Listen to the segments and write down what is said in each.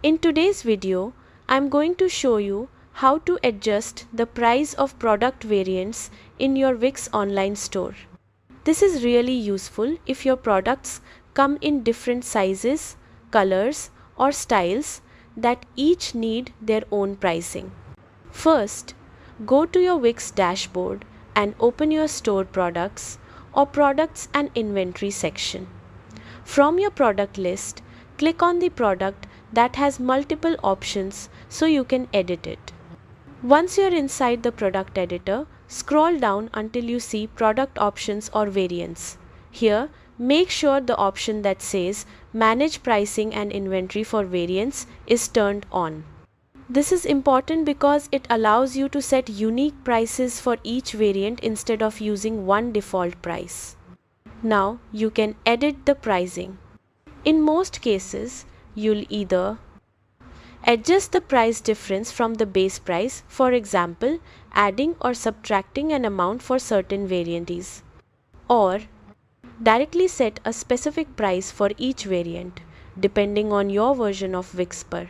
In today's video, I'm going to show you how to adjust the price of product variants in your Wix online store. This is really useful if your products come in different sizes, colors, or styles that each need their own pricing. First, go to your Wix dashboard and open your store products or products and inventory section. From your product list, click on the product that has multiple options so you can edit it. Once you're inside the product editor, scroll down until you see product options or variants. Here, make sure the option that says Manage Pricing and Inventory for Variants is turned on. This is important because it allows you to set unique prices for each variant instead of using one default price. Now you can edit the pricing. In most cases, you'll either adjust the price difference from the base price, for example, adding or subtracting an amount for certain variantes, or directly set a specific price for each variant, depending on your version of Wixper.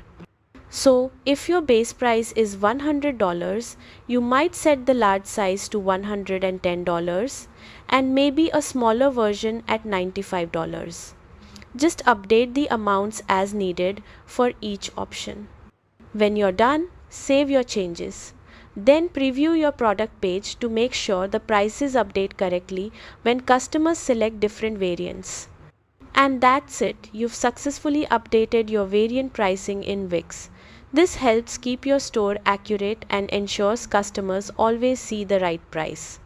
So, if your base price is $100, you might set the large size to $110 and maybe a smaller version at $95. Just update the amounts as needed for each option. When you're done, save your changes. Then preview your product page to make sure the prices update correctly when customers select different variants. And that's it, you've successfully updated your variant pricing in Wix. This helps keep your store accurate and ensures customers always see the right price.